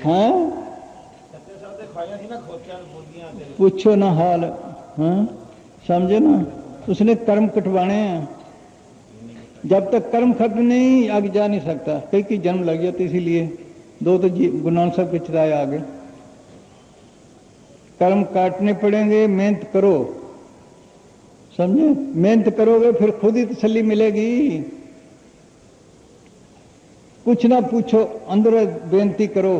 हाँ पूछो ना हाल। हाँ समझे ना, उसने कर्म कटवाने हैं। जब तक कर्म खत्म नहीं आगे जा नहीं सकता। कई की जन्म लग जाते, इसीलिए दो तो गुरु नानक साहब के चिराए आगे। कर्म काटने पड़ेंगे, मेहनत करो, समझे। मेहनत करोगे फिर खुद ही तसल्ली मिलेगी। कुछ ना पूछो, अंदर बेनती करो,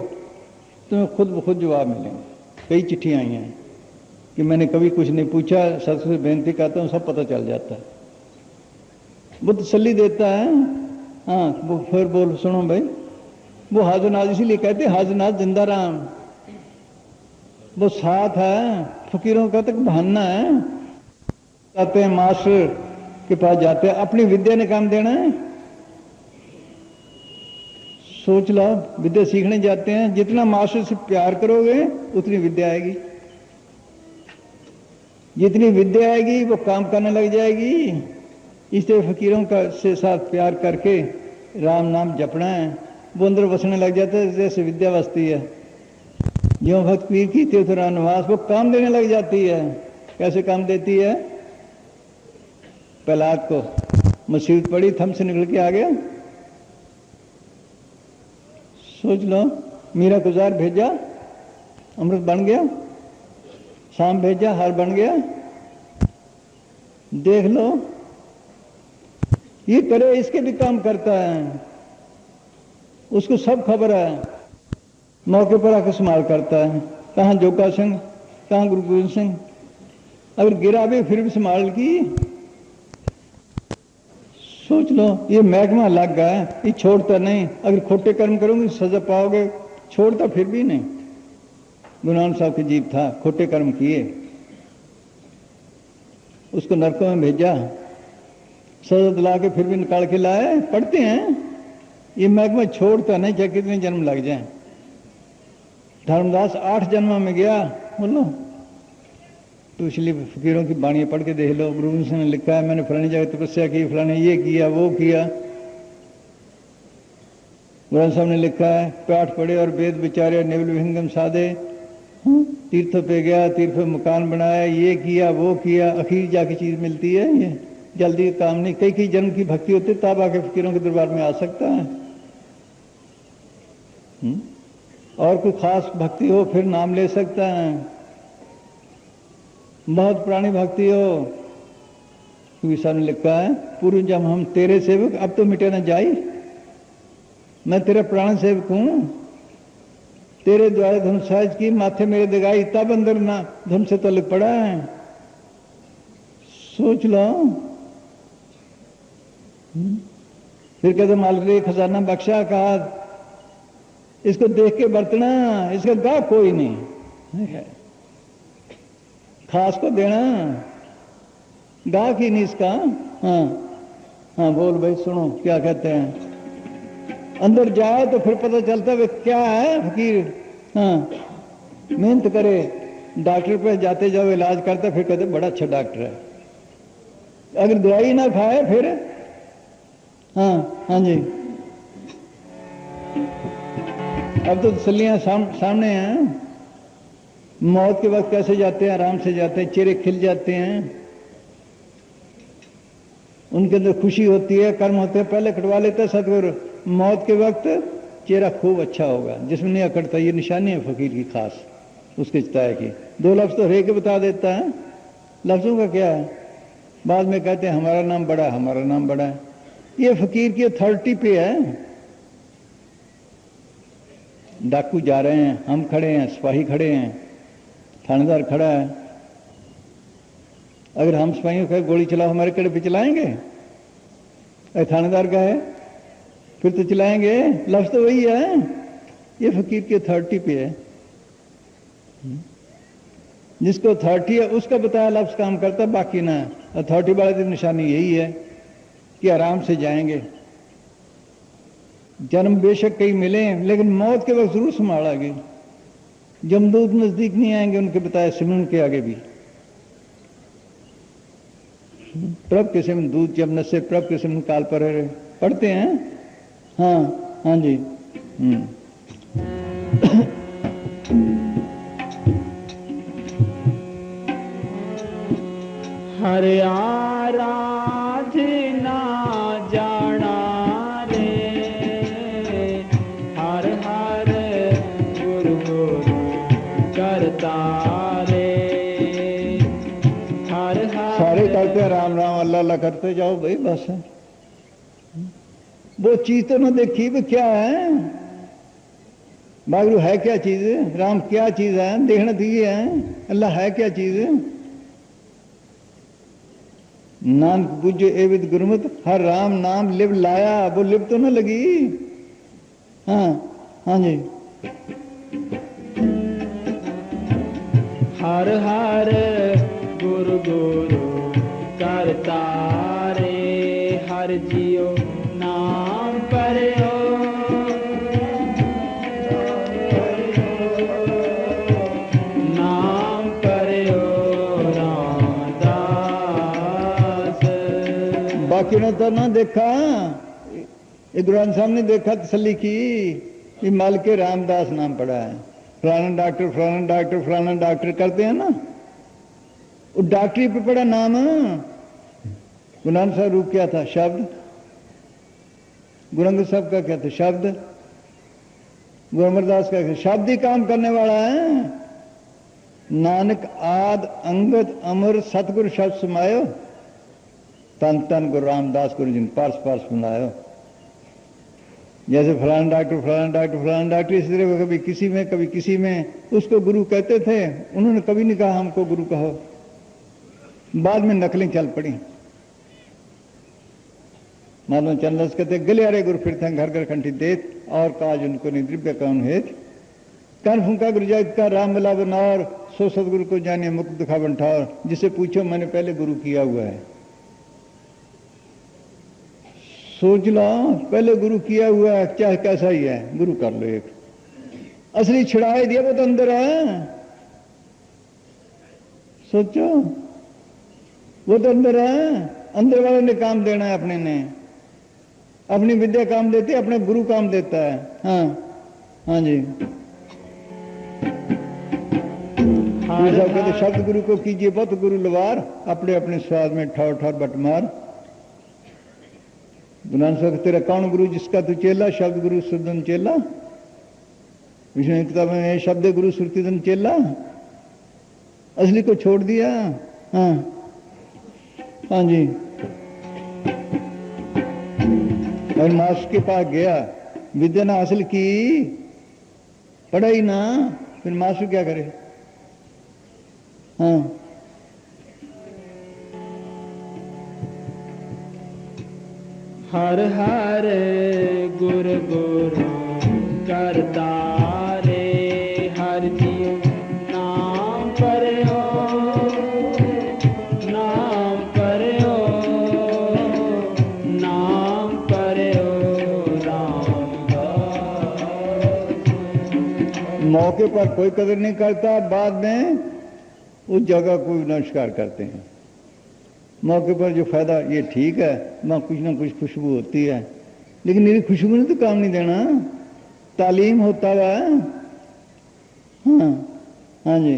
तुम्हें खुद ब खुद जवाब मिलेंगे। कई चिट्ठियां आई हैं कि मैंने कभी कुछ नहीं पूछा, सत्संग से बेनती करता हूँ, सब पता चल जाता है। वो तसल्ली देता है। हाँ वो फिर बोल, सुनो भाई, वो हाजरनाथ इसीलिए कहते हाजरनाथ जिंदा राम। वो साथ है, फकीरों का तक बहाना है। जाते हैं मास्टर के पास, जाते हैं, अपनी विद्या ने काम देना है। सोच लो, विद्या सीखने जाते हैं, जितना मास्टर से प्यार करोगे उतनी विद्या आएगी। जितनी विद्या आएगी वो काम करने लग जाएगी। इसलिए फकीरों का से साथ प्यार करके राम नाम जपना है, वो अंदर बसने लग जाता है जैसे विद्या बसती है। जो भक्त पीर की तीर्थराज निवास, वो काम देने लग जाती है। कैसे काम देती है? प्रहलाद को मुसीबत पड़ी, थम से निकल के आ गया। सोच लो, मीरा गुजार भेजा, अमृत बन गया। शाम भेजा, हार बन गया। देख लो, ये करे, इसके भी काम करता है, उसको सब खबर है। मौके पर आकर संभाल करता है। कहाँ जोका सिंह, कहाँ गुरु गोविंद सिंह, अगर गिरा भी फिर भी संभाल की। सोच लो, ये महकमा लग गया है, ये छोड़ता नहीं। अगर खोटे कर्म करोगे सजा पाओगे, छोड़ता फिर भी नहीं। गुरु नानक साहब की जीव था, खोटे कर्म किए, उसको नरकों में भेजा, सजा दिला के फिर भी निकाल के लाए। पढ़ते हैं, ये महकमा छोड़ता नहीं, चाहे कितने जन्म लग जाए। धर्मदास 8 जन्म में गया, बोलो तो। इसलिए फकीरों की बाणियां पढ़ के देख लो। गुरु ने लिखा है, मैंने फलानी जगह तपस्या की, फलाने ये किया वो किया। गुरु साहब ने लिखा है, पाठ पढ़े और वेद विचारे, निवल विहंगम साधे, तीर्थों पे गया, तीर्थ पे मकान बनाया, ये किया वो किया, आखिर जाके चीज मिलती है। ये जल्दी काम नहीं। कई कई जन्म की भक्ति होती है, तब आके फकीरों के दरबार में आ सकता है। और कोई खास भक्ति हो फिर नाम ले सकता है। बहुत पुरानी भक्ति हो, क्योंकि साहब ने लिखा है, पूर्व जब हम तेरे सेवक, अब तो मिटे ना जाई, मैं तेरा प्राण सेवक हूं। तेरे द्वारा धर्म साज की, माथे मेरे दगाई, तब अंदर ना धर्म से तलक पड़ा है। सोच लो। फिर कहते मालिक खजाना बख्शा, कहा इसको देख के बरतना, इसका गा कोई नहीं है, खास को देना, गा की नहीं इसका। हाँ हाँ बोल भाई, सुनो क्या कहते हैं। अंदर जाए तो फिर पता चलता है क्या है फकीर। हाँ मेहनत करे, डॉक्टर पे जाते जाओ, इलाज करता, फिर कहते बड़ा अच्छा डॉक्टर है। अगर दवाई ना खाए फिर। हाँ हाँ जी, अब तो तसल्लियां सामने हैं। मौत के वक्त कैसे जाते हैं, आराम से जाते हैं, चेहरे खिल जाते हैं, उनके अंदर खुशी होती है, कर्म होते हैं। पहले कटवा लेते हैं सतगुरु, मौत के वक्त चेहरा खूब अच्छा होगा, जिसमें नहीं अकड़ता। ये निशानी है फकीर की खास, उसके चिताए की। 2 लफ्ज तो रेख बता देता है, लफ्जों का क्या है। बाद में कहते हैं हमारा नाम बड़ा है, हमारा नाम बड़ा है। ये फकीर की अथॉरिटी पे है। डाकू जा रहे हैं, हम खड़े हैं, सिपाही खड़े हैं, थानेदार खड़ा है। अगर हम सिपाहियों का गोली चलाओ, हमारे कड़े पे चलाएंगे? अरे थानेदार का है, फिर तो चलाएंगे। लफ्ज तो वही है। ये फकीर की अथॉरिटी पे है। जिसको अथॉरिटी है उसका बताया लफ्ज काम करता, बाकी ना। अथॉरिटी वाले की निशानी यही है कि आराम से जाएंगे। जन्म बेशक कई मिले, लेकिन मौत के वक्त जरूर संभालेंगे। जमदूत नजदीक नहीं आएंगे उनके बताए सिमरन के आगे भी। प्रभ के सिमरन दूत जब नशे, प्रभ के सिमरन काल पर पढ़ते हैं। हाँ हाँ जी। हर आराधना जाना रे, हर हर गुरु गुरु करता रे, हर हर। सारे करते हैं राम राम अल्लाह अल्लाह करते जाओ भाई, बस है। वो चीज तो ना देखी भी क्या है, वागुरु है क्या चीज, राम क्या चीज है, देखना तो ये है अल्लाह है क्या चीज। नाम पूज्य एविद गुरुमत, हर राम नाम लिव लाया, वो लिव तो ना लगी। हाँ हाँ जी। हर हर गुरु गुरु करता रे, हर जियो नाम पर्यो, नाम पर्यो रामदास। बाकी ने तो ना देखा, गुरु साहब ने देखा, तसल्ली की, ये माल के रामदास नाम पड़ा है। फलाना डॉक्टर फलाना डॉक्टर फलाना डॉक्टर करते हैं ना, वो डॉक्टरी पे पड़ा नाम। गुरु नानक साहब रूप क्या था, शब्द। गुरु अंगद साहब का क्या था, शब्द। गुरु अमरदास का क्या, शब्द ही काम करने वाला है। नानक आद अंगद अमर सतगुरु शब्द समायो, तन तन गुरु रामदास गुरु जी ने पार्स पार्स बनायो। जैसे फलाना डॉक्टर फलाना डॉक्टर फलाना डॉक्टर, इस तरह कभी किसी में कभी किसी में उसको गुरु कहते थे। उन्होंने कभी नहीं कहा हमको गुरु कहो, बाद में नकलें चल पड़ी। मानो चंदस कहते गलियारे गुरु फिर घर घर कंठी देत, और काज उनको निद्रिव्य कौन हेत। कान फूका गुरु जात का राम मिला बनौर, सो सदगुरु को जाने मुक्त दुखा बंठार। जिसे पूछो मैंने पहले गुरु किया हुआ है, सोच लो पहले गुरु किया हुआ है, चाहे कैसा ही है गुरु कर लो। एक असली छिड़ाए दिया, वो तो अंदर है, सोचो वो तो अंदर है। अंदर वाले ने काम देना है, अपने ने अपनी विद्या काम देती है, अपने गुरु काम देता है। हाँ हाँ जी। कहते शब्द गुरु को कीजिए बहुत गुरु लवार, अपने अपने स्वाद में ठौर ठौर बटमार। गुरु साहब तेरा कौन गुरु जिसका तू चेला, शब्द गुरु सुरदन चेला। विष्णु किताब में शब्द गुरु सुरतिदन चेला, असली को छोड़ दिया। हाँ हाँ जी। और मास्टर के पास गया, विद्या ना हासिल की, पढ़ाई ना, फिर मास्टर क्या करे। हाँ हर हर गुरु गुरु करता रे, हर जियो नाम पर्यो, नाम पर्यो, नाम पर्यो रामदास। मौके पर कोई कदर नहीं करता, बाद में उस जगह को नमस्कार करते हैं। मौके पर जो फायदा, ये ठीक है, वहाँ कुछ ना कुछ खुशबू होती है, लेकिन मेरी खुशबू ने तो काम नहीं देना, तालीम होता हुआ। हाँ हाँ जी।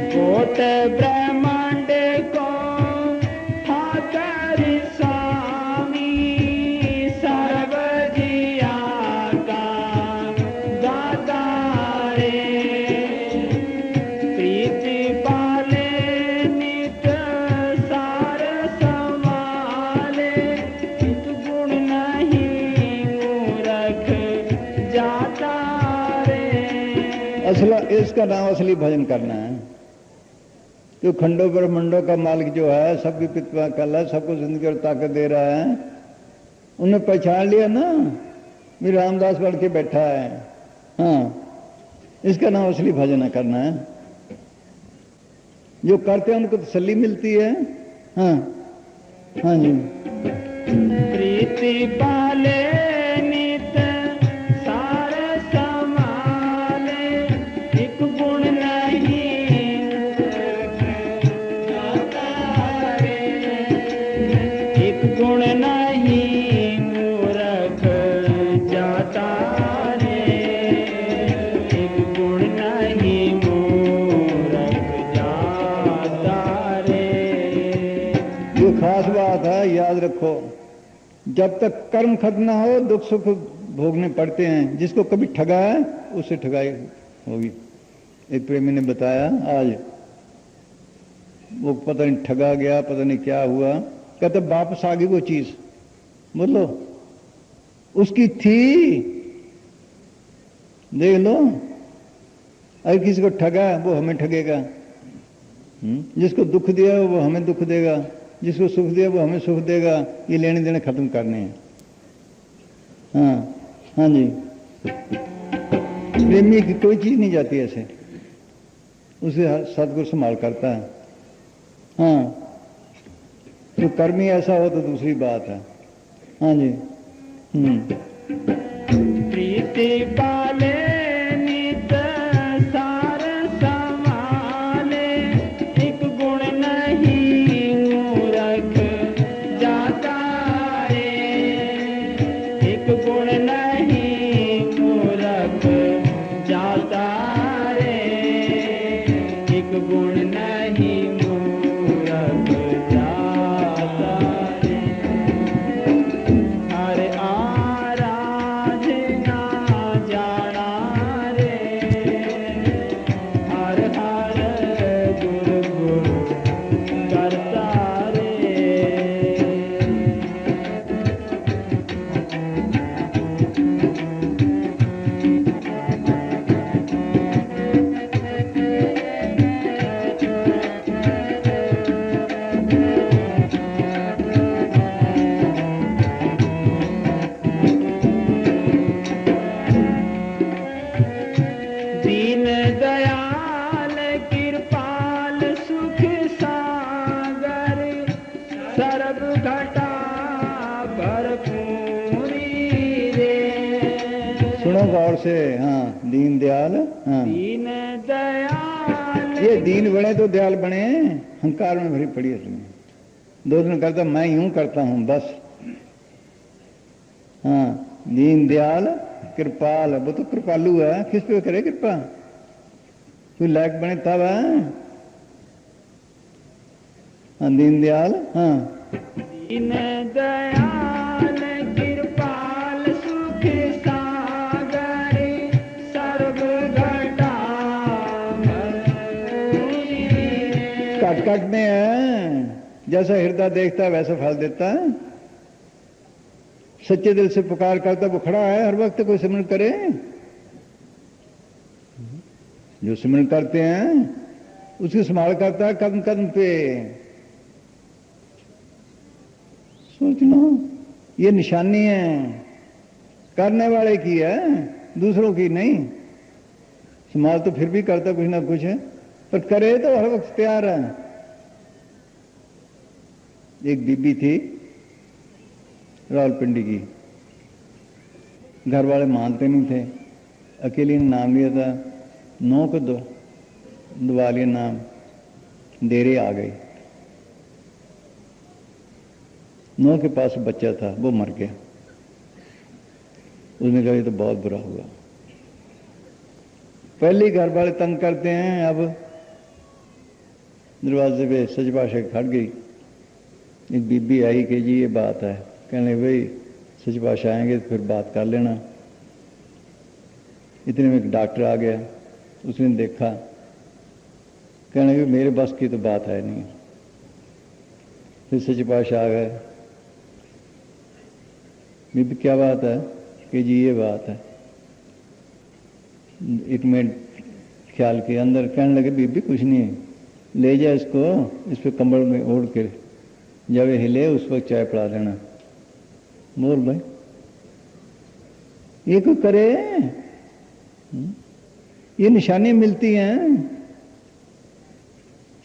कोट ब्रह्मांड को ठाकर स्वामी, सर्व जिया का दाता रे, प्रीति पाले नित सार संभाले, चित गुण नहीं मूरख जाता रे। असला इसका नाम असली भजन करना है। जो खंडो ब्रह्मंडों का मालिक जो है, सबकी पितवा कल है, सबको जिंदगी और ताकत दे रहा है, उन्हें पहचान लिया ना, मेरे रामदास बन के बैठा है। हाँ, इसका नाम असली भजन करना है। जो करते हैं उनको तसल्ली मिलती है। हाँ हाँ जी। प्रीति पाले नित सार संभाले, एक गुण नहीं जाता खास बात है, याद रखो। जब तक कर्म खत्म ना हो दुख सुख भोगने पड़ते हैं। जिसको कभी ठगा है उससे ठगाई होगी। एक प्रेमी ने बताया आज, वो पता नहीं ठगा गया, पता नहीं क्या हुआ, कहते वापस आ गई वो चीज, बोलो उसकी थी, देख लो। अगर किसी को ठगा वो हमें ठगेगा, जिसको दुख दिया वो हमें दुख देगा, जिसको सुख दिया वो हमें सुख देगा। ये लेने देने खत्म करने हैं। हाँ हाँ जी, प्रेमी की कोई चीज नहीं जाती ऐसे, उसे सदगुरु संभाल करता है। हाँ, तो कर्मी ऐसा हो तो दूसरी बात है। हाँ जी। प्रीति पाले नित सार संभाले, एक गुण नहीं मूरख जाता रे, एक गुण नहीं मूरख जाता रे, एक गुण नहीं मूरख जाता रे। हर आराधना जाना रे, हर हर गुरु गुरु करता रे। दीन दयाल कृपाल सुख सागर, सर्व घटा भरपूरी रे। सुनो गौर से। हाँ, दीन दयाल। हाँ, दीन दयाल ये दीन बने तो दयाल बने, हंकार में भरी पड़ी है तुम्हें। दो दिन करता मैं यूं करता हूं बस। हाँ, दीन दयाल कृपाल, वो तो कृपालु है, किस पे करे कृपा? कोई लायक बने तब है। हाँ, दीन दयाल। हाँ, दीन दयाल कृपाल सुख सागर, सर्व घटा भरपूरी रे। कट कट में है, जैसा हृदय देखता है वैसा फल देता है। सच्चे दिल से पुकार करता वो खड़ा है हर वक्त। कोई सिमरन करे, जो सिमरन करते हैं उसकी संभाल करता है कदम कदम पे। सोच लो, ये निशानी है, करने वाले की है, दूसरों की नहीं। संभाल तो फिर भी करता कुछ ना कुछ है, पर करे तो हर वक्त तैयार है। एक बीबी थी रावलपिंडी की, घर वाले मानते नहीं थे, अकेली ने नाम लिया था, 9 को दबा लिया नाम, देरे आ गई। 9 के पास बच्चा था, वो मर गया। उसने कहा ये तो बहुत बुरा हुआ। पहले घर वाले तंग करते हैं, अब दरवाजे पे सच भाषा खड़ गई। एक बीबी आई कि जी ये बात है। कहने भाई सच भाषा आएंगे तो फिर बात कर लेना। इतने में एक डॉक्टर आ गया, उसने देखा, कहने कि मेरे बस की तो बात है नहीं। फिर सच भाषा आ गए, बीबी क्या बात है? कि जी ये बात है। एक मिनट ख्याल के अंदर कहने लगे बीबी कुछ नहीं है, ले जा इसको, इस पे कंबल में ओढ़ के जब हिले उस वक्त चाय पिला देना। बोल भाई ये कोई करे? ये निशानी मिलती हैं,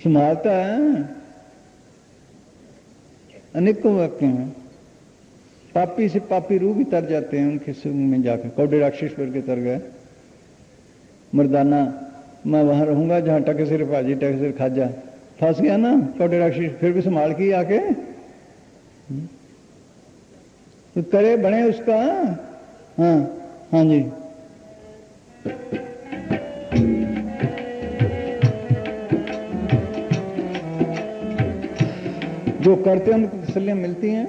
संभालता है। अनेकों वाक्य हैं, पापी से पापी रूह भी तर जाते हैं उनके संग में जाकर। कौडे राक्षेश्वर के तर गए। मर्दाना मैं वहां रहूंगा जहां टके सिर भाजी टके सिर खाजा। फंस गया ना कौडे राक्षस, फिर भी संभाल के आके तो करे बने उसका। हाँ हाँ जी। जो करते हैं उनको तसल्लियाँ मिलती हैं,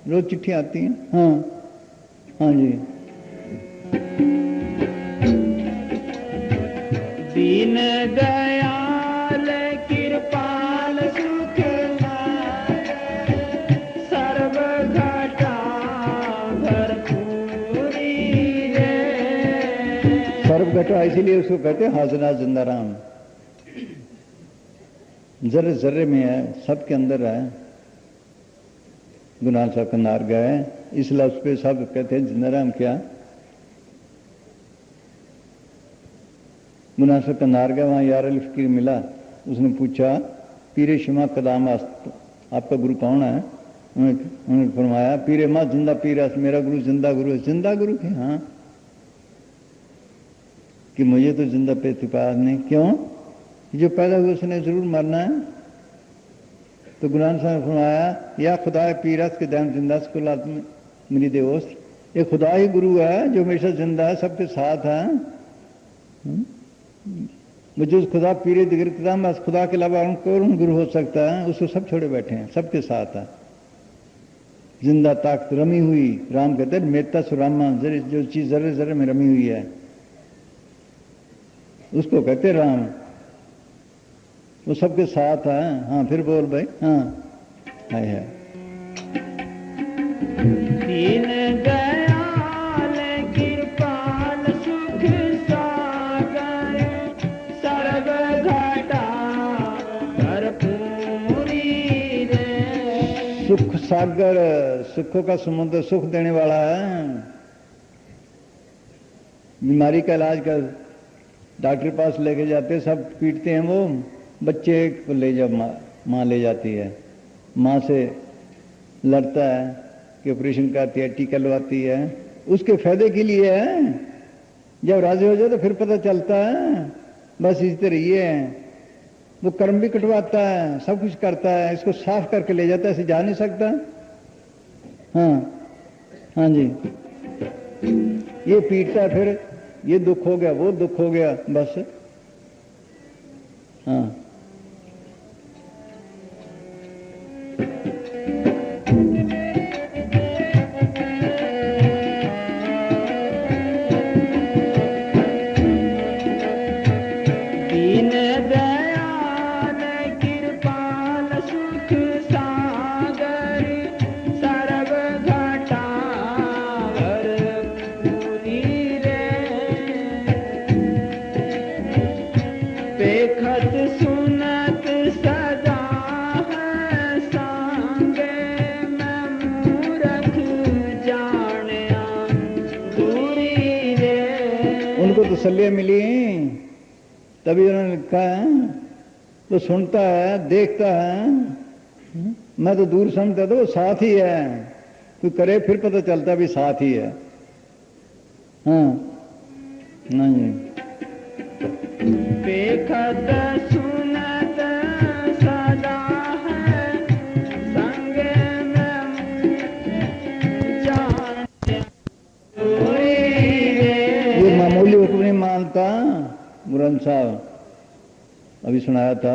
रोज चिट्ठी आती हैं। हाँ हाँ जी। दीन दयाल कृपाल सुख सर्व घटा भरपूरी रे। सर्व घटा इसीलिए उसको कहते हैं हाजरा जिंदा राम। जर्रे जर्रे में है, सबके अंदर है। गुरु नानक साहब का नार गए, इस लफ्ज पे सब कहते हैं जिंदा राम। क्या गुरु नानक साहब का नार गया, वहां यार अली फकीर मिला। उसने पूछा पीरे शिमा कदाम आपका गुरु कौन है? उन्होंने फरमाया पीरे माँ जिंदा पीर, मेरा गुरु जिंदा गुरु है। जिंदा गुरु के? हाँ, कि मुझे तो जिंदा पे पाया नहीं। क्यों? जो पैदा हुआ उसने जरूर मरना है। तो गुरु नानक साहब ने फरमाया या खुदा पीरस के दैन जिंदा स्कुलात में मेरी दोस्त, ये खुदा ही गुरु है जो हमेशा जिंदा है, सबके साथ है। मुझे खुदा पीरे दिगर कदम, बस खुदा के अलावा और कौन गुरु हो सकता है? उसको सब छोड़े बैठे हैं, सबके साथ है। जिंदा ताकत रमी हुई, राम कहते हैं मेता सुरामा, जो चीज जर्रे जर्रे में रमी हुई है उसको कहते राम। वो सबके साथ है। हाँ फिर बोल भाई। हाँ है। दीन दयाल कृपाल सुख सागर सर्व घटा भरपूरी रे। सुख सागर, सुखों का समुद्र, सुख देने वाला है। बीमारी का इलाज कर डॉक्टर पास लेके जाते, सब पीटते हैं, वो बच्चे को ले जा, माँ ले जाती है, माँ से लड़ता है कि ऑपरेशन करती है, टीका लगवाती है, उसके फायदे के लिए है। जब राजी हो जाए तो फिर पता चलता है। बस इस तरह ये है। वो कर्म भी कटवाता है, सब कुछ करता है, इसको साफ करके ले जाता है, ऐसे जा नहीं सकता। हाँ हाँ जी, ये पीटता है, फिर ये दुख हो गया, वो दुख हो गया, बस। हाँ दीन दयाल कृपाल सुख सागर सर्व घटा भरपूरी रे। देखत सुनत सदा है संगे मैं मूरख जानिया दूरी रे। उनको तसल्लियाँ मिली, तभी उन्होंने लिखा है। तो सुनता है, देखता है, मैं तो दूर समझता था वो साथ ही है, कोई करे फिर पता चलता भी साथ ही है। हाँ नहीं, देखत सुनत सदा है संगे में जान ये मामूली हुक्म नहीं मानता। गुरु ग्रंथ साहब अभी सुनाया था,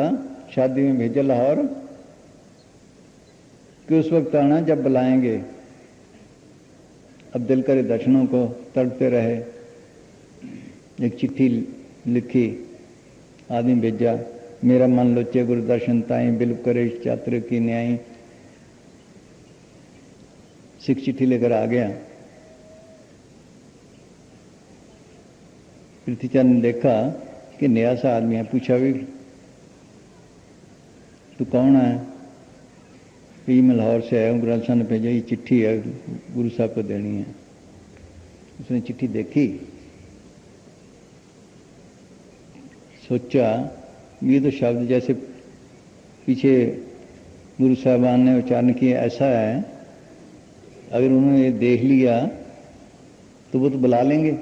शादी में भेजा लाहौर कि उस वक्त आना जब बुलाएंगे। अब दिल करे दर्शनों को तड़पते रहे। एक चिट्ठी लिखी, आदमी भेजा, मेरा मन लोचे गुरु दर्शन ताई बिल्ब करे चात्र की न्यायी। सिख चिट्ठी लेकर आ गया। पृथ्वीचंद ने देखा कि नया सा आदमी है, पूछा भी तू कौन है? कि मैं लाहौर से आया हूँ, गुरु साहब ने भेजा, ये चिट्ठी है गुरु साहब को देनी है। उसने चिट्ठी देखी, सोचा ये तो शब्द जैसे पीछे गुरु साहबान ने उच्चारण किया ऐसा है, अगर उन्होंने ये देख लिया तो वो तो बुला लेंगे।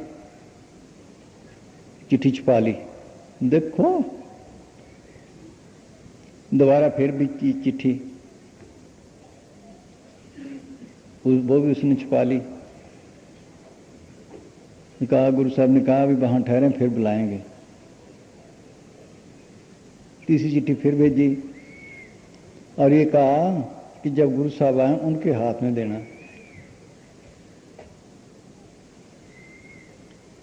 चिट्ठी छुपा ली, देखो दोबारा फिर भी चिट्ठी, वो भी उसने छुपा ली। कहा गुरु साहब ने कहा अभी वहां ठहरे फिर बुलाएंगे। तीसरी चिट्ठी फिर भेजी और ये कहा कि जब गुरु साहब आए उनके हाथ में देना।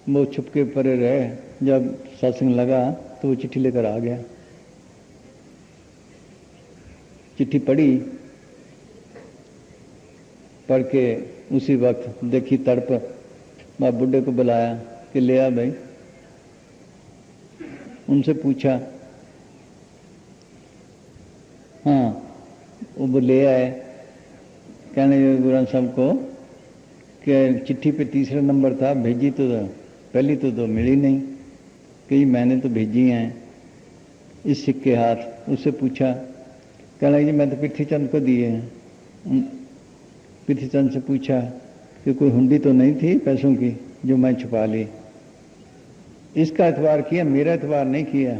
वो छुपके परे रहे, जब सत्संग लगा तो वो चिट्ठी लेकर आ गया। चिट्ठी पढ़ी, पढ़ के उसी वक्त देखी तड़प, बाप बुड्ढे को बुलाया कि ले आ भाई। उनसे पूछा, हाँ वो ले आए। कहने गुरु साहब को कि चिट्ठी पे तीसरा नंबर था, भेजी तो पहली तो मिली नहीं, कई मैंने तो भेजी हैं इस सिक्के हाथ। उससे पूछा, कहना जी मैं तो पृथ्वीचंद को दिए हैं। पृथ्वीचंद से पूछा कि कोई हुंडी तो नहीं थी पैसों की जो मैं छुपा ली? इसका एतबार किया, मेरा एतबार नहीं किया।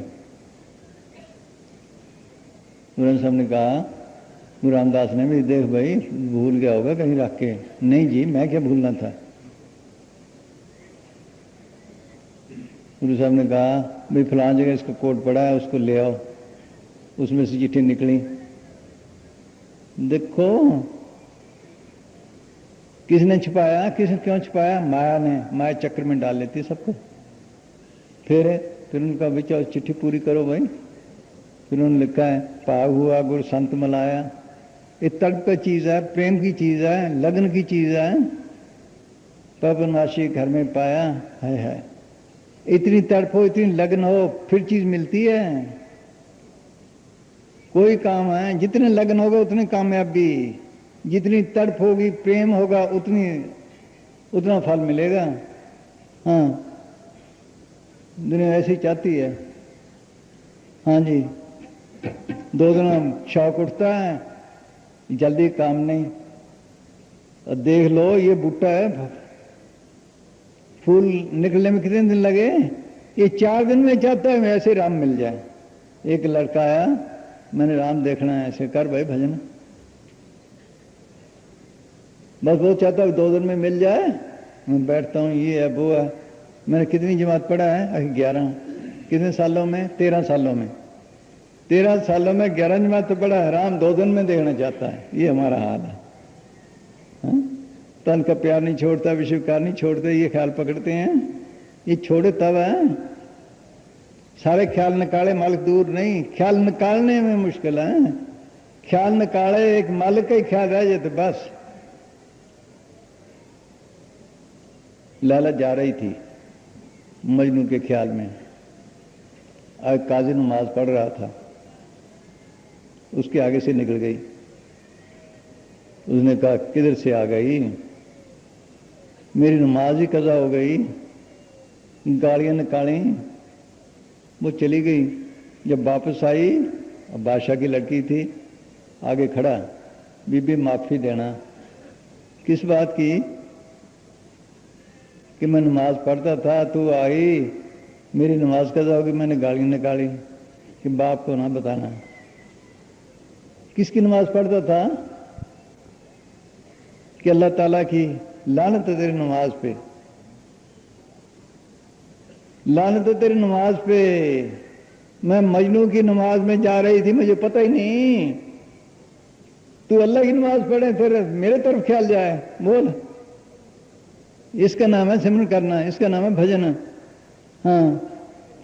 गुरु साहब ने कहा, गुरु रामदास ने भी, देख भाई भूल गया होगा कहीं रख के। नहीं जी, मैं क्या भूलना था। गुरु साहब ने कहा, भाई फलां जगह इसका कोट पड़ा है, उसको ले आओ। उसमें से चिट्ठी निकली। देखो किसने छुपाया, किसने क्यों छुपाया? माया ने, माया चक्र में डाल लेती सबको। फिर उनका विचार, चिट्ठी पूरी करो भाई। फिर उन्होंने लिखा है, पाग हुआ गुरु संत मलाया। ये तड़प का चीज है, प्रेम की चीज है, लगन की चीज है। पवनाशी घर में पाया है। इतनी तड़प हो, इतनी लगन हो, फिर चीज मिलती है। कोई काम है, जितने लगन होगा उतनी कामयाबी, जितनी तड़प होगी, प्रेम होगा, उतना फल मिलेगा। हाँ, दुनिया ऐसी चाहती है। हाँ जी, दो दिन शौक उठता है, जल्दी काम नहीं। और देख लो ये बूटा है, फूल निकलने में कितने दिन लगे? ये 4 दिन में चाहता है ऐसे राम मिल जाए। एक लड़का आया, मैंने राम देखना है, ऐसे कर भाई भजन। बस वो चाहता है 2 दिन में मिल जाए। मैं बैठता हूँ, ये है वो है। मैंने कितनी जमात पढ़ा है? 11। कितने सालों में? 13 सालों में। 13 सालों में 11 जमात तो पढ़ा है। राम 2 दिन में देखना चाहता है। ये हमारा हाल है। तन का प्यार नहीं छोड़ता, विश्व का नहीं छोड़ते, ये ख्याल पकड़ते हैं। ये छोड़े तब है। सारे ख्याल निकाले, मालिक दूर नहीं। ख्याल निकालने में मुश्किल है। ख्याल निकाले, एक मालिक का ही ख्याल रह जाए तो बस। लैला जा रही थी मजनू के ख्याल में। आज काजी नमाज पढ़ रहा था, उसके आगे से निकल गई। उसने कहा, किधर से आ गई? मेरी नमाज ही कज़ा हो गई। गालियां निकाली, वो चली गई। जब वापस आई, बादशाह की लड़की थी, आगे खड़ा, बीबी माफी देना। किस बात की? कि मैं नमाज पढ़ता था, तू आई, मेरी नमाज कज़ा होगी, मैंने गालियां निकाली। कि बाप को ना बताना। किसकी नमाज पढ़ता था? कि अल्लाह ताला की लानत है तेरी नमाज पे, लानत है तेरी नमाज पे। मैं मजनू की नमाज में जा रही थी, मुझे पता ही नहीं। तू अल्लाह की नमाज पढ़े, फिर मेरे तरफ ख्याल जाए। बोल, इसका नाम है सिमरन करना, इसका नाम है भजन। हाँ,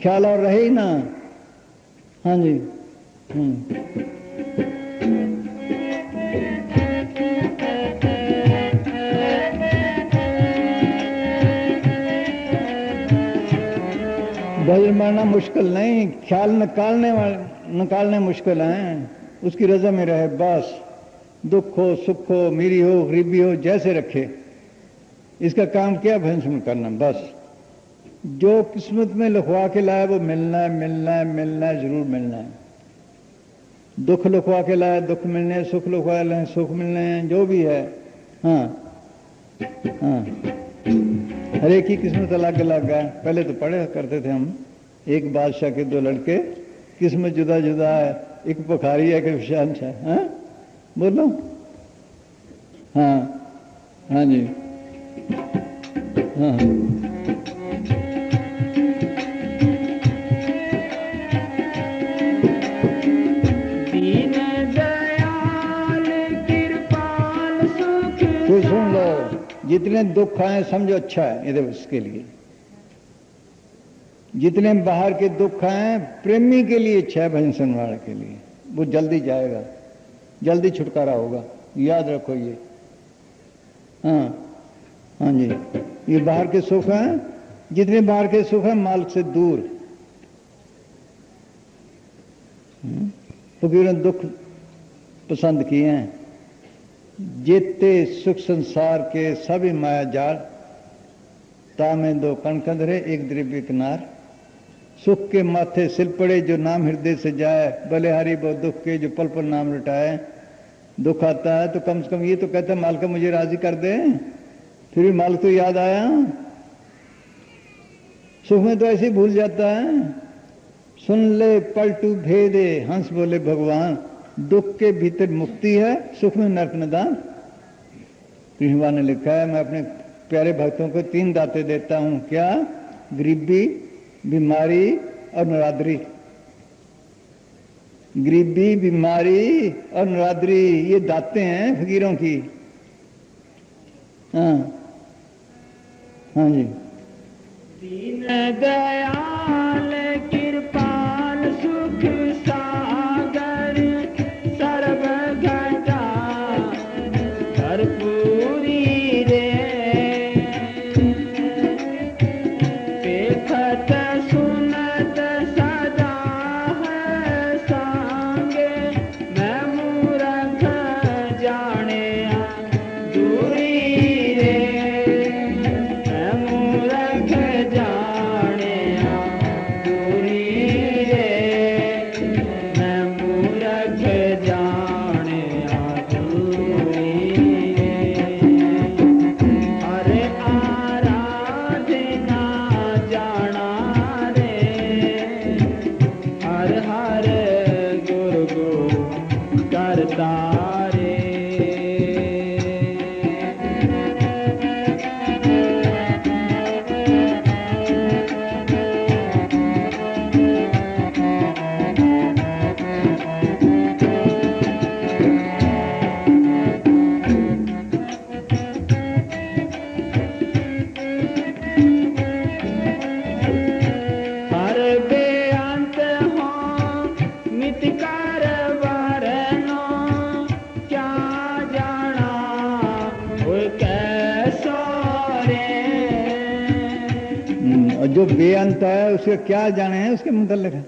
ख्याल और रहे ही ना। हाँ जी। भजन पढ़ना मुश्किल नहीं, ख्याल निकालने मुश्किल हैं। उसकी रजा में रहे बस। दुख हो, सुख हो, मीरी हो, गरीबी हो, जैसे रखे। इसका काम क्या? भजन सुन करना बस। जो किस्मत में लिखवा के लाए वो मिलना है, मिलना है, मिलना है, जरूर मिलना है। दुख लिखवा के लाए, दुख मिलने, सुख लिखवा लाए, सुख मिलने हैं, जो भी है। हाँ हाँ, हर एक की किस्मत अलग अलग है। पहले तो पढ़े करते थे हम, एक बादशाह के 2 लड़के, किस्मत जुदा जुदा है, एक बुखारी है, एक विशाल है। हाँ बोलो। हाँ हाँ जी। हाँ दीन दयाल की जितने दुख आए समझो अच्छा है ये उसके लिए, जितने बाहर के दुख आए प्रेमी के लिए अच्छा है, भजन सुनने वाले के लिए वो जल्दी जाएगा, जल्दी छुटकारा होगा, याद रखो ये। हाँ हाँ जी, ये बाहर के सुख हैं, जितने बाहर के सुख हैं मालिक से दूर। फकीरों ने दुख पसंद किए हैं, जेते सुख संसार के सभी माया जाल, तामे दो कणकंधरे एक द्रव्य किनार, सुख के माथे सिल पड़े जो नाम हृदय से जाए, बलिहारी बहुत दुख के जो पल पल नाम लुटाए। दुख आता है तो कम से कम ये तो कहता है मालिक मुझे राजी कर दे, फिर भी मालिक तो याद आया। सुख में तो ऐसे ही भूल जाता है। सुन ले पलटू भेदे हंस बोले भगवान, दुख के भीतर मुक्ति है सुख में नरक निदान। कृष्ण ने लिखा है मैं अपने प्यारे भक्तों को 3 दाते देता हूं, क्या? गरीबी, बीमारी और नरादरी। गरीबी, बीमारी और नरादरी ये दाते हैं फकीरों की। हाँ हाँ जी। दीन दयाल कृपाल सुख सागर, सर्व घटा कर्पूरी रे, देखत सुनत सदा है संगे, मैं मूरख जाने दूरी रे, मैं मूरख जाने दूरी रे, मैं मूरख जाने दूरी रे। अरे आराधना जाना रे, हर हर गुरु गुरु करता रे। हर बेअंत हो मित कर वरनो, क्या जाना वो कैसो रे। और जो बेअंत है उसके क्या जाने हैं उसके मुतल्लिक है।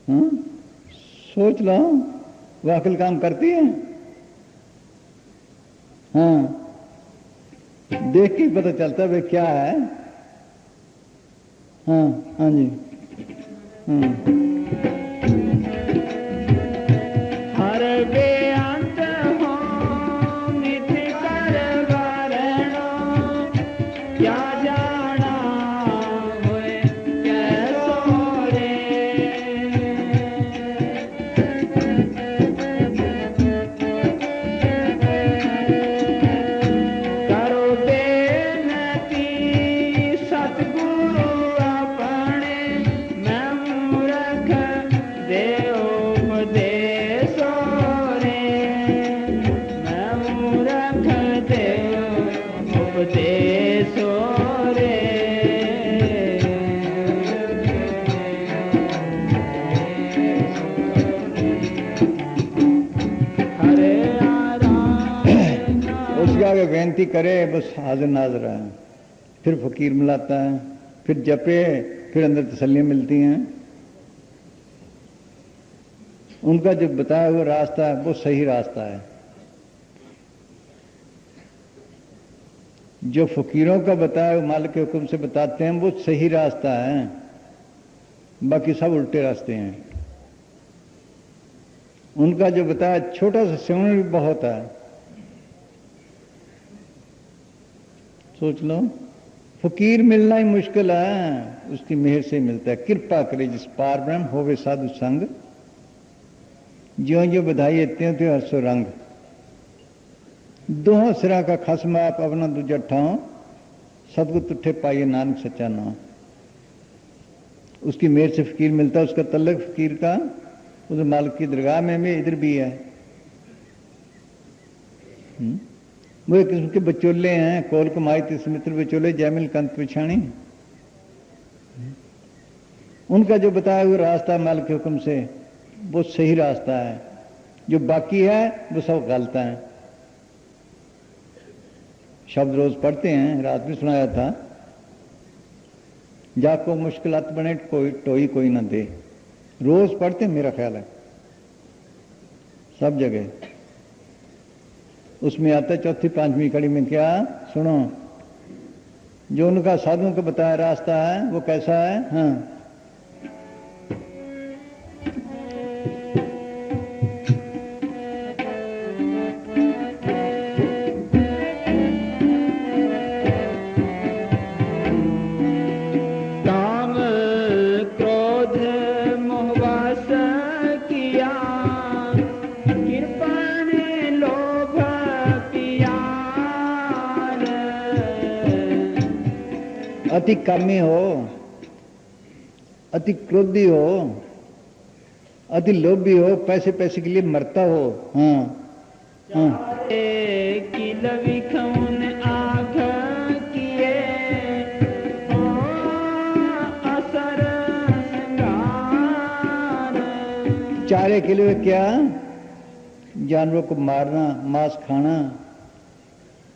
हाँ? सोच लो, वो अकल काम करती है? हाँ, देख के ही पता चलता है भाई क्या है। हाँ हाँ जी। हाँ हर बेअंत हो मित कर वरनो, क्या जाना होए कैसो रे। करो बेनती सतगुरु अपने, मैं मूरख देओ उपदेशो रे, मैं मूरख देओ उपदेशो रे। हरे आराधना उसके आगे बेनती करे बस हाजिर नाजर है, फिर फकीर मिलाता है, फिर जपे, फिर अंदर तसल्लियां मिलती हैं। उनका जो बताया हुआ रास्ता है वो सही रास्ता है। जो फकीरों का बताया हुआ मालिक के हुक्म से बताते हैं वो सही रास्ता है, बाकी सब उल्टे रास्ते हैं। उनका जो बताया छोटा सा सेवन भी बहुत है। सोच लो, फकीर मिलना ही मुश्किल है, उसकी मेहर से मिलता है। कृपा करे जिस पार ब्रह्म होवे साधु संग, ज्यों ज्यों बधाई त्यों त्यों हर्षो रंग। दोहों सिरा का खसम आप अपना दूजा ठाओ, सतगुरु तुठे पाइए नानक सच्चा नाम। उसकी मेहर से फकीर मिलता है, उसका तल्लक फकीर का उस मालिक की दरगाह में भी इधर भी है। वो एक किस्म के बचोले हैं, कोल कमाई तिस मित्र बचोले जयमिल कंत पिछाणी। उनका जो बताया हुआ रास्ता मालिक के हुक्म से वो सही रास्ता है, जो बाकी है वो सब गलत है। शब्द रोज पढ़ते हैं, रात भी सुनाया था, जाको मुश्किलात बने टोई कोई ना दे, रोज पढ़ते हैं मेरा ख्याल है सब जगह। उसमें आता है चौथी पांचवी कड़ी में क्या, सुनो, जो उनका साधुओं का बताया रास्ता है वो कैसा है। हाँ, अति कामी हो, अति क्रोधी हो, अति लोभी हो, पैसे पैसे के लिए मरता हो। हाँ, हाँ। चारे के लिए क्या, जानवरों को मारना, मांस खाना,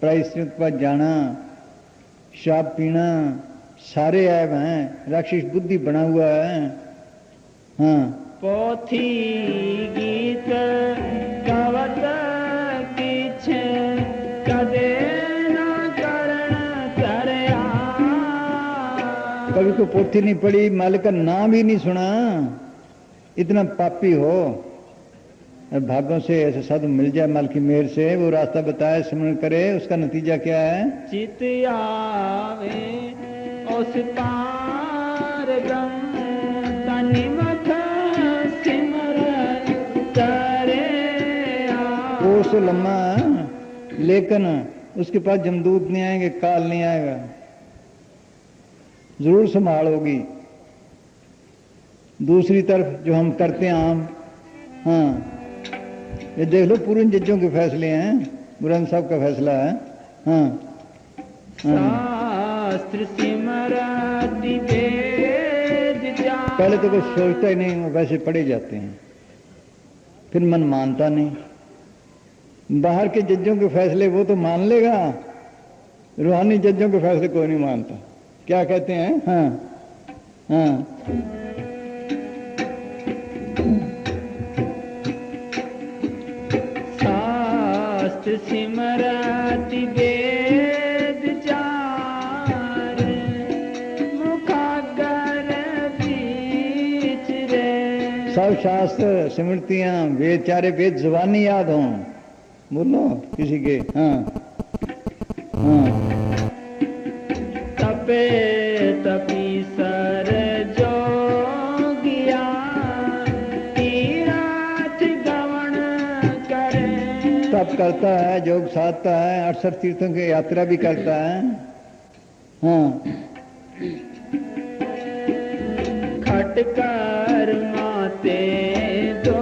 पराई स्त्रियों के पास जाना, शराब पीना, सारे ऐब हैं, राक्षस बुद्धि बना हुआ है। हाँ, पोथी गीत गावत किछ कदे ना करण तरया। कभी को पोथी नहीं पढ़ी, मालिक का नाम भी नहीं सुना, इतना पापी हो। भागों से ऐसे साधु मिल जाए माल की मेहर से, वो रास्ता बताए, स्मरण करे, उसका नतीजा क्या है। चित आवे उस पार ब्रह्म तनि मुख सिमरन करे। कोस लम्मा, लेकिन उसके पास जमदूत नहीं आएंगे, काल नहीं आएगा, जरूर संभाल होगी। दूसरी तरफ जो हम करते हैं आम, हाँ, ये देख लो पूर्ण जजों के फैसले हैं, बुरहान साहब का फैसला है। हाँ, शास्त्र सिमरति वेद जान। पहले तो कुछ सोचता ही नहीं, वैसे पढ़े जाते हैं, फिर मन मानता नहीं। बाहर के जजों के फैसले वो तो मान लेगा, रूहानी जजों के फैसले कोई नहीं मानता। क्या कहते हैं। हाँ, हाँ, सिमरति वेद चार मुखागर बीच रे। सब शास्त्र स्मृतियां वेद चारे वेद जुबानी याद हों, बोलो किसी के। हाँ, हाँ, तपे तपी सर जो करता है, योग साधता है, 68 तीर्थों की यात्रा भी करता है। हाँ, खटकर माते दो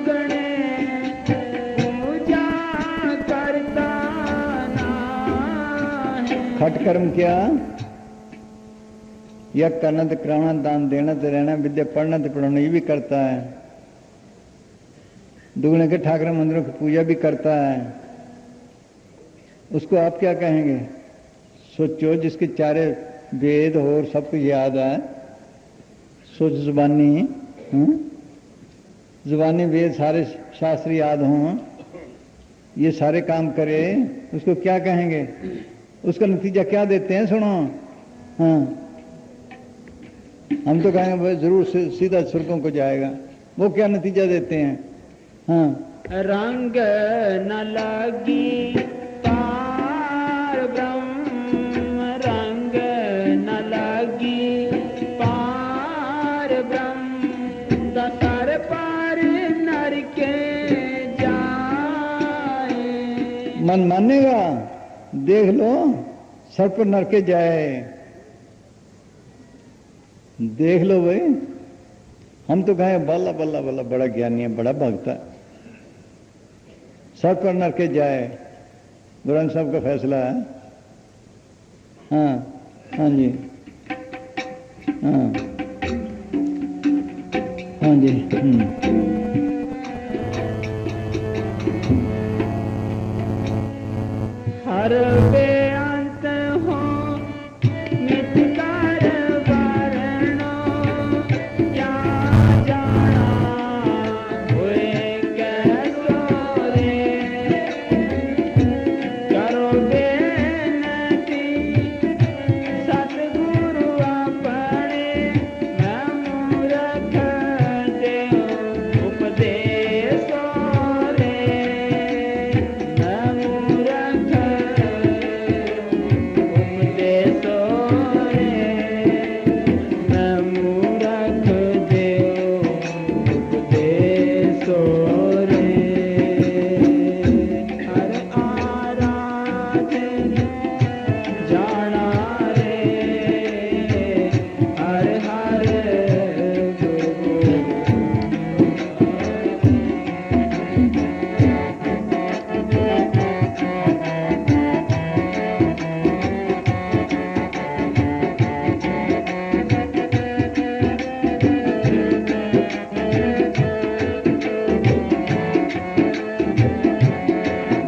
गणे पूजा करता ना है। खटकर्म क्या, यज्ञ करना, कराना, दान देना, रहना, विद्या पढ़ना, पढ़ाना, ये भी करता है। दुगने के ठाकर मंदिरों की पूजा भी करता है। उसको आप क्या कहेंगे। सोचो, जिसके चारे वेद और सब कुछ याद है, सोच जुबानी, जुबानी वेद सारे शास्त्र याद हों, ये सारे काम करे, उसको क्या कहेंगे। उसका नतीजा क्या देते हैं, सुनो। हाँ, हम तो कहेंगे भाई जरूर सीधा स्वर्गों को जाएगा। वो क्या नतीजा देते हैं। हाँ, रंग न लगी पार ब्रह्म, रंग न लगी पार ब्रह्म, दसर पार नर के जाए। मन मानेगा, देख लो, सर पर नर के जाए। देख लो भाई, हम तो कहें बल्ला बल्ला बल्ला, बड़ा ज्ञानी है, बड़ा भक्त है, सर पर नर के जाए। ग्रंथ साहब का फैसला है। हाँ हाँ जी, हाँ हाँ जी। हर बेअंत हो मितकार वर्णो, क्या जाना हुए कैसो रे। करो बेनती सतगुरु अपने, मैं मूरख देव उपदेशो रे। मैं मूरख उपदेशो रे। मैं मूरख देव उपदेशो रे। हर आराधन जाना रे, हर हर गुरु। गुरु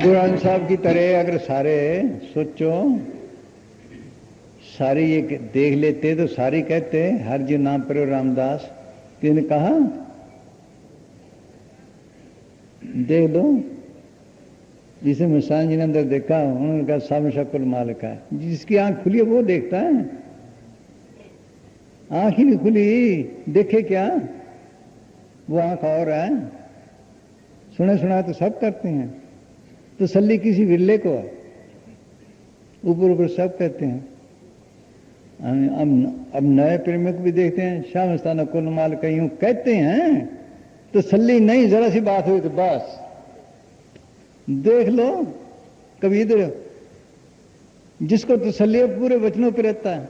ग्रंथ साहब की तरह अगर सारे सोचो, सारी ये देख लेते तो सारी कहते हर जी नाम पर रामदास। किसने कहा? देख लो, जिसे मिसान जी ने अंदर देखा उन्होंने कहा सामने शक्ल मालिक है। जिसकी आंख खुली है वो देखता है, आंख ही नहीं खुली देखे क्या? वो आंख और है, सुने सुना तो सब करते हैं, तसल्ली किसी विरले को है, ऊपर ऊपर सब कहते हैं। अब नए प्रेमिक भी देखते हैं, शामस्ताना कुल माल कहीं कहते हैं, तसल्ली नहीं, जरा सी बात हुई तो बस देख लो। कभी इधर जिसको तसल्ली पूरे वचनों पर रहता है,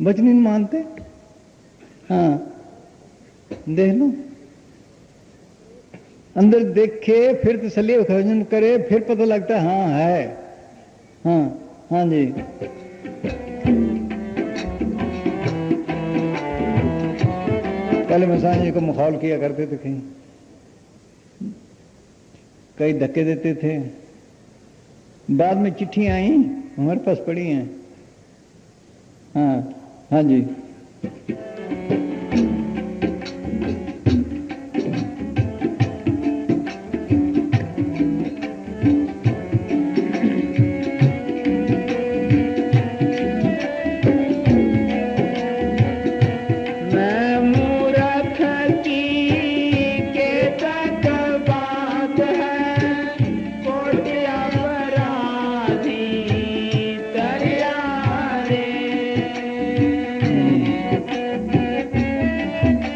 वचन नहीं मानते। हाँ देख लो, अंदर देखे फिर तसल्ली भजन करे, फिर पता लगता है हाँ है। हाँ हाँ जी। पहले मसान जी को मखौल किया करते थे, कई धक्के देते थे, बाद में चिट्ठियां आई हमारे पास पड़ी हैं। हाँ हाँ जी।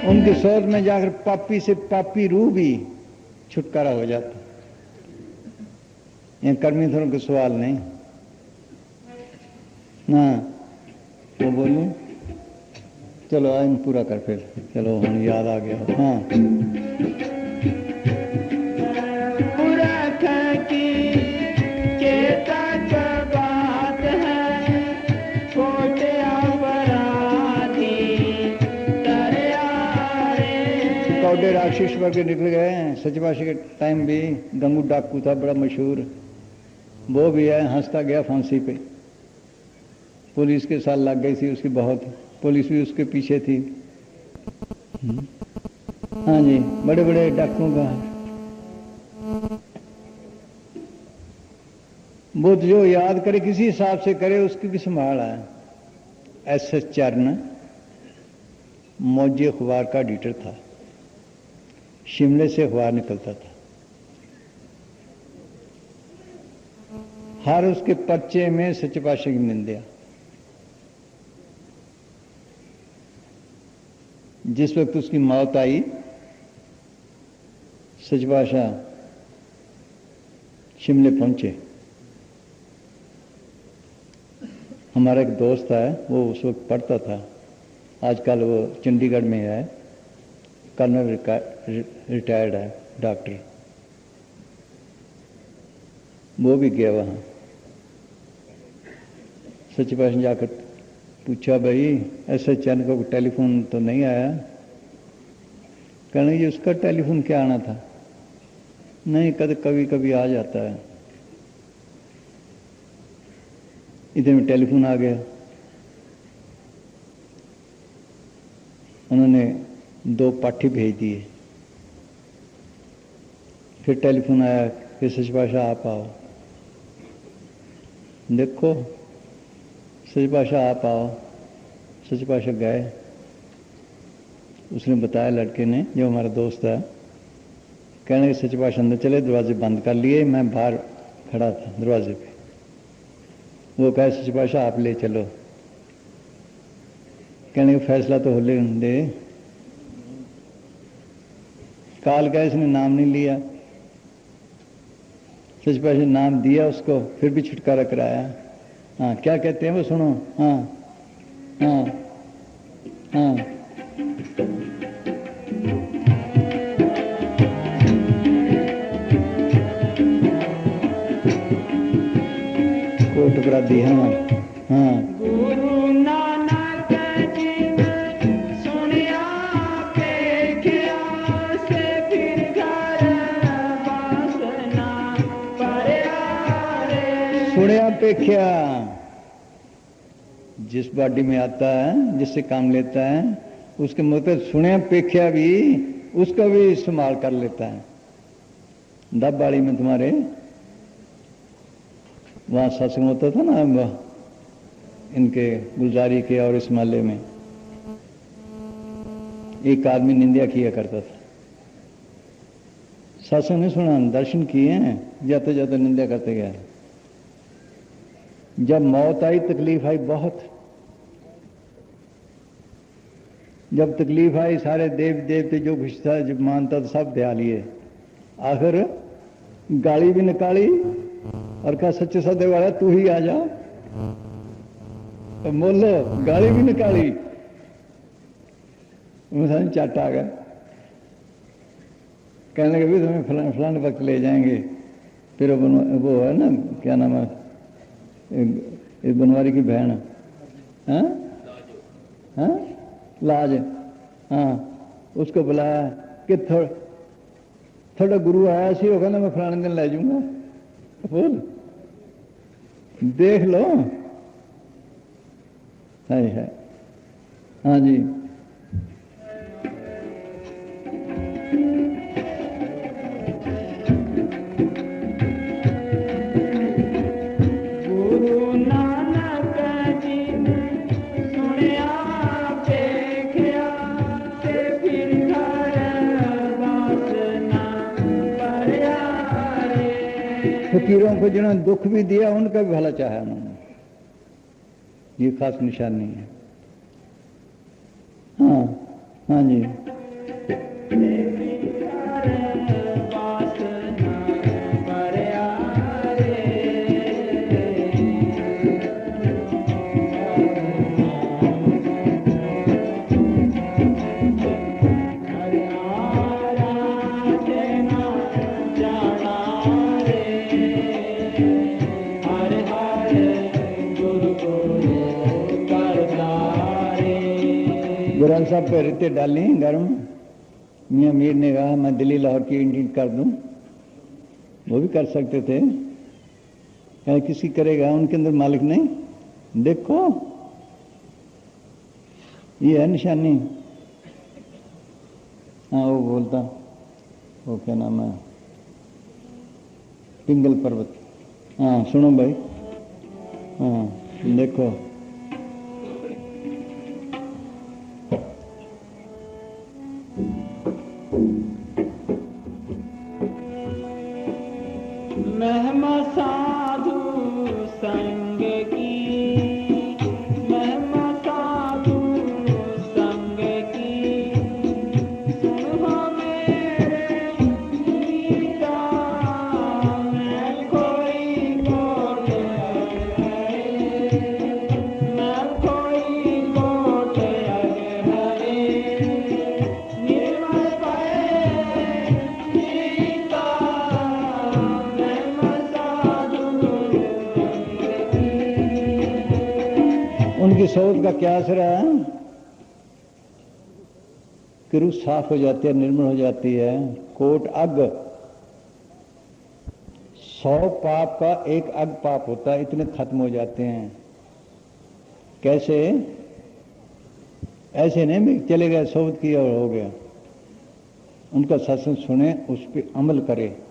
उनके सोच में जाकर पापी से पापी रूह भी छुटकारा हो जाता। ये कर्मी थोड़ों के सवाल नहीं ना, वो बोलूं चलो आइन पूरा कर फिर, चलो हम याद आ गया। हाँ कौडे राक्षस वर्ग निकल गए हैं। सचवाशी के टाइम भी गंगू डाकू था बड़ा मशहूर, वो भी है, हंसता गया फांसी पे। पुलिस के साथ लग गई थी उसकी बहुत, पुलिस भी उसके पीछे थी। हाँ जी, बड़े बड़े डाकुओं का वो जो याद करे किसी हिसाब से करे, उसकी भी संभाल है। एस चरण मौजी अखबार का एडिटर था, शिमले से अखबार निकलता था। हर उसके पर्चे में सच्चे पातशाह की निंदा। जिस वक्त उसकी मौत आई, सच्चे पातशाह शिमले पहुंचे। हमारा एक दोस्त है, वो उस वक्त पढ़ता था, आजकल वो चंडीगढ़ में है, कर्नल रिटायर्ड है, डॉक्टर। वो भी गया वहाँ। सच्चे पातशाह जाकर पूछा, भाई ऐसे चैन को टेलीफोन तो नहीं आया? कहने जी उसका टेलीफोन क्या आना था? नहीं, कभी कभी आ जाता है। इतने में टेलीफोन आ गया। उन्होंने 2 पाठी भेज दिए। फिर टेलीफोन आया कि सच्चे पातशाह आप आओ। देखो सच्चे पातशाह आप आओ। सच्चे पातशाह गए। उसने बताया लड़के ने, जो हमारा दोस्त है, कहने के सच्चे पातशाह अंदर चले, दरवाजे बंद कर लिए, मैं बाहर खड़ा था दरवाजे पे। वो कहे सच्चे पातशाह आप ले चलो। कहने का फैसला तो होले दे। काल का इसने नाम नहीं लिया। सच्चे पातशाह नाम दिया उसको, फिर भी छुटकारा कराया। हाँ, क्या कहते हैं वो सुनो। हाँ हाँ हाँ। टुकड़ा दी। हाँ हाँ। गुरु नानक जी ने सुनिया पेख्या से फिर घर वासना परया रे। सुनिया पेख्या, जिस बॉडी में आता है, जिससे काम लेता है, उसके मतलब सुनिया पेख्या भी उसका भी इस्तेमाल कर लेता है। दबबाड़ी में तुम्हारे वहाँ सत्संग होता था ना, इनके गुलजारी के और इस महल्ले में एक आदमी निंदा किया करता था। सत्संग ने सुना, दर्शन किए हैं, जाते जाते निंदा करते गया। जब मौत आई, तकलीफ आई बहुत। जब तकलीफ आई, सारे देव देवते जो कुछ था, जो मानता था, सब दया लिए। आखिर गाली भी निकाली और कहा सच्चे सौदे वाला तू ही आ जा। तो बोलो गाली भी निकाली। मुझे चट आ गया। कहने लगे भी तुम्हें फलाने वक्त ले जाएंगे। फिर वो है ना, क्या नाम है, इस बनवारी की बहन, हाँ हाँ लाज, हाँ, उसको बुलाया कि थोड़ा गुरु आया सी, वो कहना मैं फलाने दिन ले जाऊंगा। बोल देख लो। है हाँ जी। गुरु नानक जी ने सुनिया पेख्या से फिर घर वासना परया रे। फकीरों को जिन्होंने दुख भी दिया, उनका भी भला चाहा उन्होंने। ये खास निशानी है। हाँ हाँ जी। गुरु साहब पे रेते डाली गर्म। मियाँ मीर ने कहा मैं दिल्ली लाहौर की इंटीट कर दूं। वो भी कर सकते थे, क्या किसी करेगा, उनके अंदर मालिक नहीं। देखो ये है निशानी। हाँ वो बोलता, वो क्या नाम है, पिंगल पर्वत। हाँ सुनो भाई, हाँ देखो महिमा साधु संग की, महिमा साधु संग की, सुनो मेरे गीता मैं कोई कोट हरे, मैं कोई कोट हरे, निर्मल पाए गीता महिमा साधु इससे सोच का क्या असर है कि रूह साफ हो जाती है, निर्मल हो जाती है। कोट अग 100 पाप का एक अग पाप होता है, इतने खत्म हो जाते हैं। कैसे? ऐसे नहीं भी चले गए, सोच किया और हो गया। उनका सत्संग सुने, उस पर अमल करे।